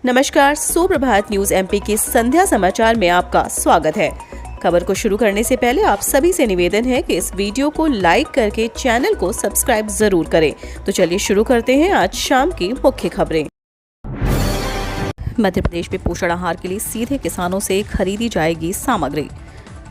नमस्कार, सुप्रभात news MP के संध्या समाचार में आपका स्वागत है। खबर को शुरू करने से पहले आप सभी से निवेदन है कि इस वीडियो को लाइक करके चैनल को सब्सक्राइब जरूर करें। तो चलिए शुरू करते हैं आज शाम की मुख्य खबरें। मध्य प्रदेश में पोषण आहार के लिए सीधे किसानों से खरीदी जाएगी सामग्री।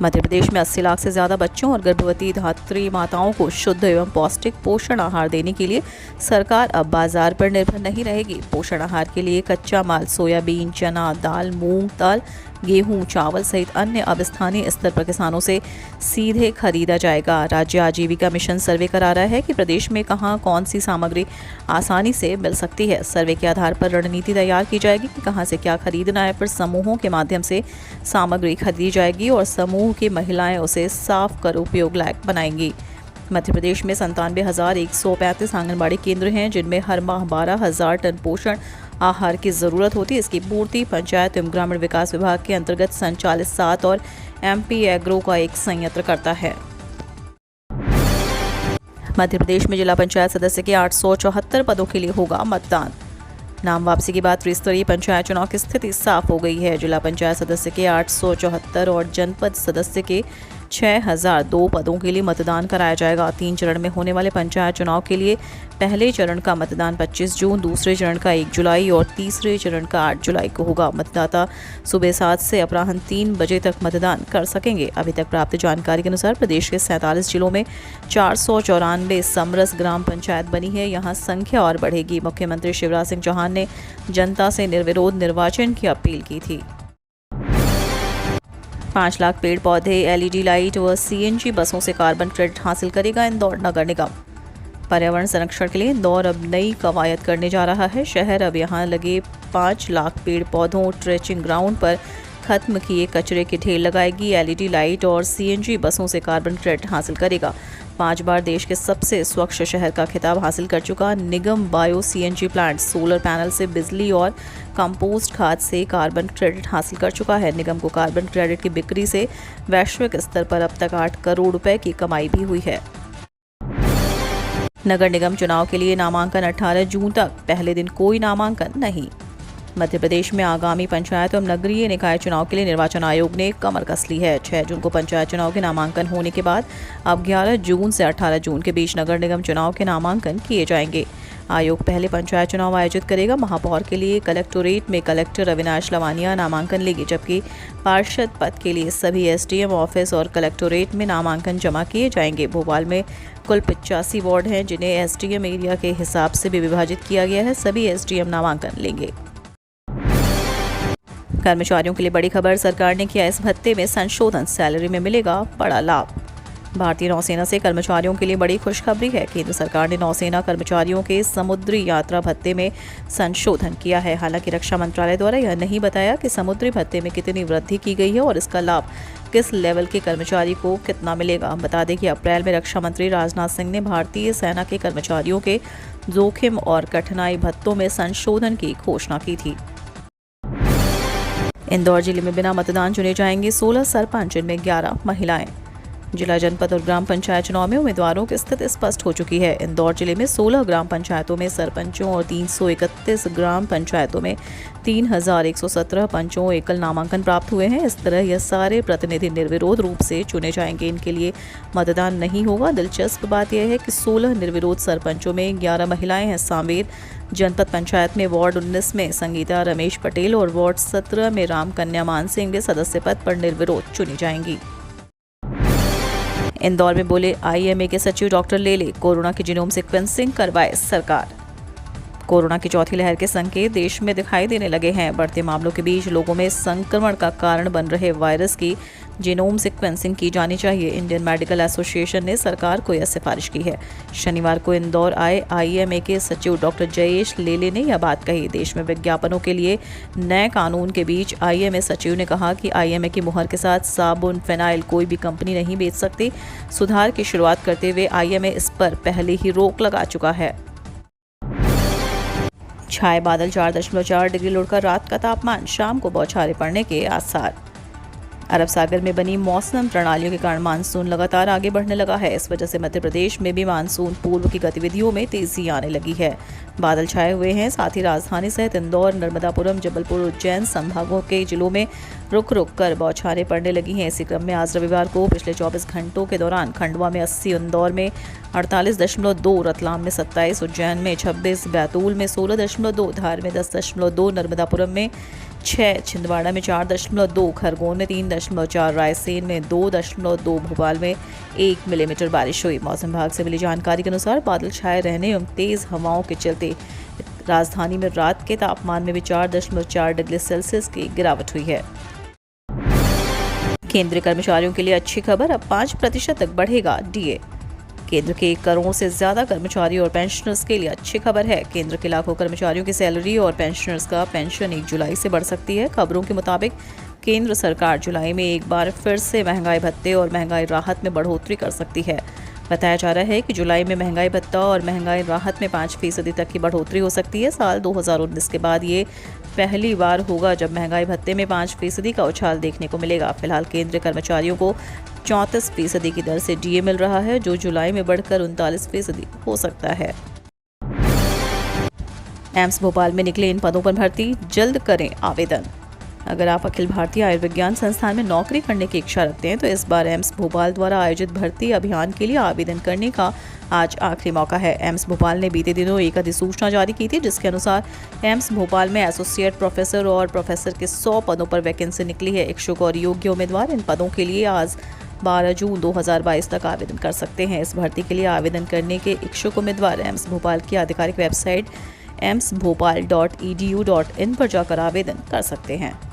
मध्य प्रदेश में 80 लाख से ज्यादा बच्चों और गर्भवती धात्री माताओं को शुद्ध एवं पौष्टिक पोषण आहार देने के लिए सरकार अब बाजार पर निर्भर नहीं रहेगी। पोषण आहार के लिए कच्चा माल सोयाबीन, चना दाल, मूंग दाल, गेहूं, चावल सहित अन्य अब स्थानीय स्तर पर किसानों से सीधे खरीदा जाएगा। राज्य आजीविका मिशन सर्वे करा रहा है कि प्रदेश में कहां कौन सी सामग्री आसानी से मिल सकती है। सर्वे के आधार पर रणनीति तैयार की जाएगी कि कहां से क्या खरीदना है। फिर समूहों के माध्यम से सामग्री खरीदी जाएगी और समूह की महिलाएं उसे साफ कर उपयोग लायक बनाएंगी। मध्य प्रदेश में 97,135 आंगनबाड़ी केंद्र हैं, जिनमें हर माह 12,000 टन पोषण आहार की जरूरत होती है। इसकी पूर्ति पंचायत एवं ग्रामीण विकास विभाग के अंतर्गत संचालित 7 और एमपी एग्रो का एक संयंत्र करता है। मध्य प्रदेश में जिला पंचायत सदस्य के 874 पदों के लिए होगा मतदान। नाम वापसी के बाद त्रिस्तरीय पंचायत चुनाव की स्थिति साफ हो गई है। जिला पंचायत सदस्य के 874 और जनपद सदस्य के 6002 पदों के लिए मतदान कराया जाएगा। 3 चरण में होने वाले पंचायत चुनाव के लिए पहले चरण का मतदान 25 जून, दूसरे चरण का 1 जुलाई और तीसरे चरण का 8 जुलाई को होगा। मतदाता सुबह 7 से अपराह्न 3 बजे तक मतदान कर सकेंगे। अभी तक प्राप्त जानकारी के अनुसार प्रदेश के 47 जिलों में 494 समरस ग्राम पंचायत बनी है। यहाँ संख्या और बढ़ेगी। मुख्यमंत्री शिवराज सिंह चौहान ने जनता से निर्विरोध निर्वाचन की अपील की थी। 5 लाख पेड़ पौधे, एलईडी लाइट व सीएनजी बसों से कार्बन क्रेडिट हासिल करेगा इंदौर नगर निगम। पर्यावरण संरक्षण के लिए इंदौर अब नई कवायद करने जा रहा है। शहर अब यहां लगे 5 लाख पेड़ पौधों, ट्रेचिंग ग्राउंड पर खत्म किए कचरे के ढेर लगाएगी। एलईडी लाइट और सीएनजी बसों से कार्बन क्रेडिट हासिल करेगा। 5 बार देश के सबसे स्वच्छ शहर का खिताब हासिल कर चुका निगम bio CNG plant solar panel से बिजली और कंपोस्ट खाद से कार्बन क्रेडिट हासिल कर चुका है। निगम को कार्बन क्रेडिट की बिक्री से वैश्विक स्तर पर अब तक 8 करोड़ रुपए की कमाई भी हुई है। नगर निगम चुनाव के लिए नामांकन 18 जून तक, पहले दिन कोई नामांकन नहीं। मध्य प्रदेश में आगामी पंचायत एवं नगरीय निकाय चुनाव के लिए निर्वाचन आयोग ने कमर कस ली है। 6 जून को पंचायत चुनाव के नामांकन होने के बाद अब 11 जून से 18 जून के बीच नगर निगम चुनाव के नामांकन किए जाएंगे। आयोग पहले पंचायत चुनाव आयोजित करेगा। महापौर के लिए कलेक्टोरेट में कलेक्टर अविनाश लवानिया नामांकन लेंगे, जबकि पार्षद पद के लिए सभी एसडीएम ऑफिस और कलेक्टोरेट में नामांकन जमा किए जाएंगे। भोपाल में कुल 85 वार्ड हैं, जिन्हें एसडीएम एरिया के हिसाब से भी विभाजित किया गया है। सभी एसडीएम नामांकन लेंगे। कर्मचारियों के लिए बड़ी खबर, सरकार ने किया इस भत्ते में संशोधन, सैलरी में मिलेगा बड़ा लाभ। भारतीय नौसेना से कर्मचारियों के लिए बड़ी खुशखबरी है। केंद्र सरकार ने नौसेना कर्मचारियों के समुद्री यात्रा भत्ते में संशोधन किया है। हालांकि रक्षा मंत्रालय द्वारा यह नहीं बताया कि समुद्री भत्ते में कितनी वृद्धि की गई है और इसका लाभ किस लेवल के कर्मचारी को कितना मिलेगा। बता दें कि अप्रैल में रक्षा मंत्री राजनाथ सिंह ने भारतीय सेना के कर्मचारियों के जोखिम और कठिनाई भत्तों में संशोधन की घोषणा की थी। इंदौर जिले में बिना मतदान चुने जाएंगे 16 सरपंच, इनमें 11 महिलाएं। जिला, जनपद और ग्राम पंचायत चुनाव में उम्मीदवारों की स्थिति स्पष्ट हो चुकी है। इंदौर जिले में 16 ग्राम पंचायतों में सरपंचों और 331 ग्राम पंचायतों में 3,117 पंचों एकल नामांकन प्राप्त हुए हैं। इस तरह यह सारे प्रतिनिधि निर्विरोध रूप से चुने जाएंगे। इनके लिए मतदान नहीं होगा। दिलचस्प बात यह है कि 16 निर्विरोध सरपंचों में 11 महिलाएं हैं। सांवेर जनपद पंचायत में वार्ड 19 में संगीता रमेश पटेल और वार्ड 17 में राम कन्या मान सिंह सदस्य पद पर निर्विरोध चुनी जाएंगी। इंदौर में बोले आईएमए के सचिव डॉक्टर लेले, कोरोना की जीनोम सीक्वेंसिंग करवाए सरकार। कोरोना की चौथी लहर के संकेत देश में दिखाई देने लगे हैं। बढ़ते मामलों के बीच लोगों में संक्रमण का कारण बन रहे वायरस की जीनोम सीक्वेंसिंग की जानी चाहिए। इंडियन मेडिकल एसोसिएशन ने सरकार को यह सिफारिश की है। शनिवार को इंदौर आए आईएमए के सचिव डॉक्टर जयेश लेले ने यह बात कही। देश में विज्ञापनों के लिए नए कानून के बीच आईएमए सचिव ने कहा कि आईएमए की मुहर के साथ साबुन, फिनाइल कोई भी कंपनी नहीं बेच सकती। सुधार की शुरुआत करते हुए आईएमए इस पर पहले ही रोक लगा चुका है। छाए बादल, 4.4 डिग्री लुढ़कर रात का तापमान, शाम को बौछारें पड़ने के आसार। अरब सागर में बनी मौसम प्रणालियों के कारण मानसून लगातार आगे बढ़ने लगा है। इस वजह से मध्य प्रदेश में भी मानसून पूर्व की गतिविधियों में तेजी आने लगी है। बादल छाए हुए हैं, साथ ही राजधानी सहित इंदौर, नर्मदापुरम, जबलपुर, उज्जैन संभागों के जिलों में रुक रुक कर बौछारें पड़ने लगी हैं। इसी क्रम में आज रविवार को पिछले 24 घंटों के दौरान खंडवा में 80, इंदौर में 48.2, रतलाम में 27, उज्जैन में 26, बैतूल में 16.2, धार में 10.2, नर्मदापुरम में 6, छिंदवाड़ा में 4.2, खरगोन में 3.4, रायसेन में 2.2, भोपाल में 1 मिलीमीटर बारिश हुई। मौसम विभाग से मिली जानकारी के अनुसार बादल छाए रहने एवं तेज हवाओं के चलते राजधानी में रात के तापमान में भी 4.4 डिग्री सेल्सियस की गिरावट हुई है। केंद्रीय कर्मचारियों के लिए अच्छी खबर, अब 5% तक बढ़ेगा डीए। केंद्र के 1 करोड़ से ज्यादा कर्मचारियों और पेंशनर्स के लिए अच्छी खबर है। केंद्र के लाखों कर्मचारियों की सैलरी और पेंशनर्स का पेंशन 1 जुलाई से बढ़ सकती है। खबरों के मुताबिक केंद्र सरकार जुलाई में एक बार फिर से महंगाई भत्ते और महंगाई राहत में बढ़ोतरी कर सकती है। बताया जा रहा है कि जुलाई में महंगाई भत्ता और महंगाई राहत में 5% तक की बढ़ोतरी हो सकती है। साल 2019 के बाद ये पहली बार होगा जब महंगाई भत्ते में 5% का उछाल देखने को मिलेगा। फिलहाल केंद्रीय कर्मचारियों को 34% की दर से डीए मिल रहा है, जो जुलाई में बढ़कर 39% हो सकता है। एम्स भोपाल में निकले इन पदों पर भर्ती, जल्द करें आवेदन। अगर आप अखिल भारतीय आयुर्विज्ञान संस्थान में नौकरी करने की इच्छा रखते हैं तो इस बार एम्स भोपाल द्वारा आयोजित भर्ती अभियान के लिए आवेदन करने का आज आखिरी मौका है। एम्स भोपाल ने बीते दिनों एक अधिसूचना जारी की थी, जिसके अनुसार एम्स भोपाल में एसोसिएट प्रोफेसर और प्रोफेसर के 100 पदों पर वैकेंसी निकली है। इच्छुक और योग्य उम्मीदवार इन पदों के लिए आज 12 जून 2022 तक आवेदन कर सकते हैं। इस भर्ती के लिए आवेदन करने के इच्छुक उम्मीदवार एम्स भोपाल की आधिकारिक वेबसाइट emsbhopal.edu.in पर जाकर आवेदन कर सकते हैं।